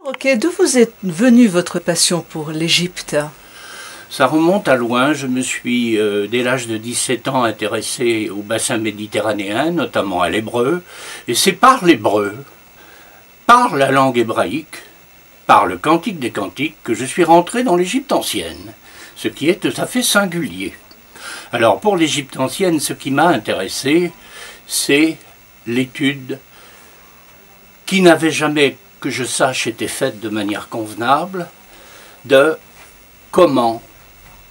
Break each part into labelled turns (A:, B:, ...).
A: Ok, d'où vous est venue votre passion pour l'Égypte?
B: Ça remonte à loin. Je me suis, dès l'âge de 17 ans, intéressé au bassin méditerranéen, notamment à l'hébreu. Et c'est par l'hébreu, par la langue hébraïque, par le Cantique des Cantiques, que je suis rentré dans l'Égypte ancienne, ce qui est tout à fait singulier. Alors, pour l'Égypte ancienne, ce qui m'a intéressé, c'est l'étude qui n'avait jamais, que je sache, été faite de manière convenable, de comment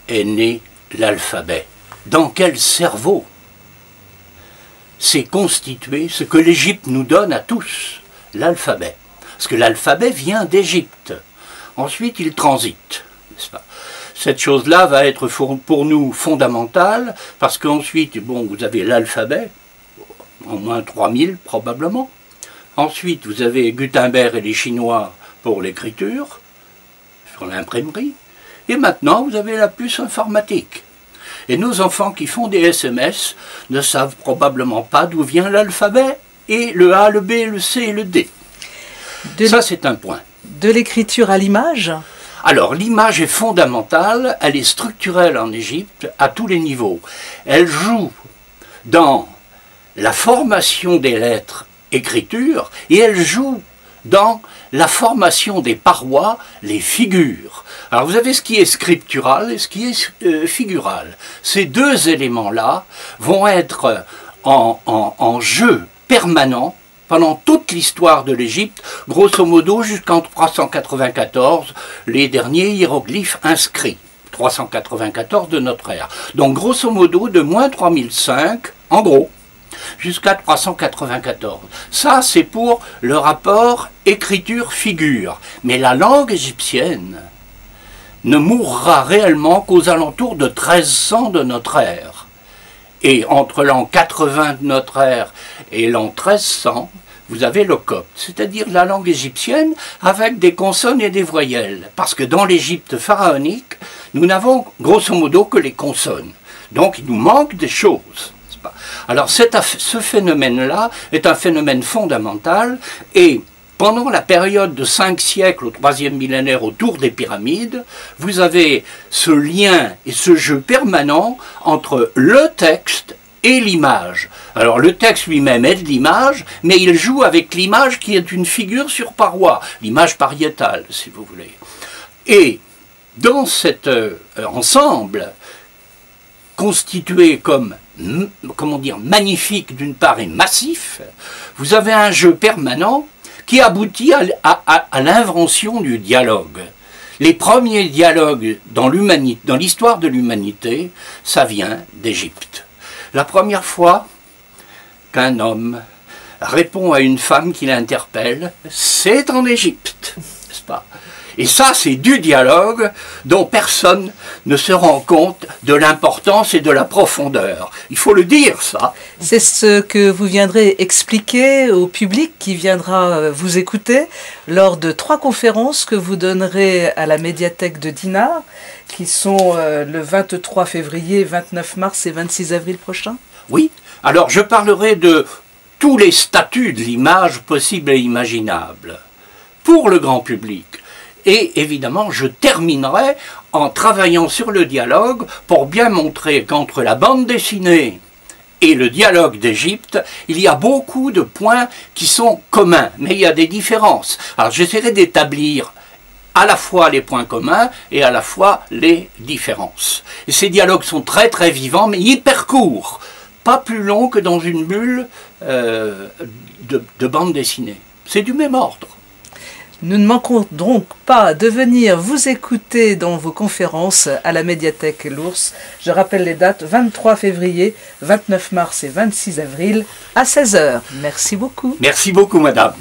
B: est né l'alphabet. Dans quel cerveau s'est constitué ce que l'Égypte nous donne à tous, l'alphabet. Parce que l'alphabet vient d'Égypte. Ensuite, il transite, n'est-ce pas? Cette chose-là va être pour nous fondamentale, parce qu'ensuite, bon, vous avez l'alphabet, en moins 3000 probablement. Ensuite, vous avez Gutenberg et les Chinois pour l'écriture, sur l'imprimerie. Et maintenant, vous avez la puce informatique. Et nos enfants qui font des SMS ne savent probablement pas d'où vient l'alphabet, et le A, le B, le C et le D. Ça, c'est un point.
A: De l'écriture à l'image?
B: Alors, l'image est fondamentale, elle est structurelle en Égypte à tous les niveaux. Elle joue dans la formation des lettres écriture, et elle joue dans la formation des parois, les figures. Alors vous avez ce qui est scriptural et ce qui est figural. Ces deux éléments-là vont être en jeu permanent pendant toute l'histoire de l'Égypte, grosso modo jusqu'en 394, les derniers hiéroglyphes inscrits, 394 de notre ère. Donc grosso modo de moins 3005, en gros, jusqu'à 394. Ça, c'est pour le rapport écriture-figure. Mais la langue égyptienne ne mourra réellement qu'aux alentours de 1300 de notre ère. Et entre l'an 80 de notre ère et l'an 1300, vous avez le copte, c'est-à-dire la langue égyptienne avec des consonnes et des voyelles. Parce que dans l'Égypte pharaonique, nous n'avons grosso modo que les consonnes. Donc il nous manque des choses. Alors ce phénomène-là est un phénomène fondamental, et pendant la période de 5 siècles au 3e millénaire autour des pyramides, vous avez ce lien et ce jeu permanent entre le texte et l'image. Alors le texte lui-même est de l'image, mais il joue avec l'image qui est une figure sur paroi, l'image pariétale si vous voulez. Et dans cet ensemble, constitué comme, comment dire, magnifique d'une part et massif, vous avez un jeu permanent qui aboutit à l'invention du dialogue. Les premiers dialogues dans l'histoire de l'humanité, ça vient d'Égypte. La première fois qu'un homme répond à une femme qui l'interpelle, c'est en Égypte, n'est-ce pas? Et ça, c'est du dialogue dont personne ne se rend compte de l'importance et de la profondeur. Il faut le dire, ça.
A: C'est ce que vous viendrez expliquer au public qui viendra vous écouter lors de 3 conférences que vous donnerez à la médiathèque de Dinard, qui sont le 23 février, 29 mars et 26 avril prochain.
B: Oui, alors je parlerai de tous les statuts de l'image possibles et imaginables pour le grand public. Et évidemment, je terminerai en travaillant sur le dialogue pour bien montrer qu'entre la bande dessinée et le dialogue d'Égypte, il y a beaucoup de points qui sont communs, mais il y a des différences. Alors j'essaierai d'établir à la fois les points communs et à la fois les différences. Et ces dialogues sont très très vivants, mais hyper courts, pas plus longs que dans une bulle de bande dessinée. C'est du même ordre.
A: Nous ne manquerons donc pas de venir vous écouter dans vos conférences à la médiathèque L'Ours. Je rappelle les dates, 23 février, 29 mars et 26 avril à 16 h. Merci beaucoup.
B: Merci beaucoup, madame.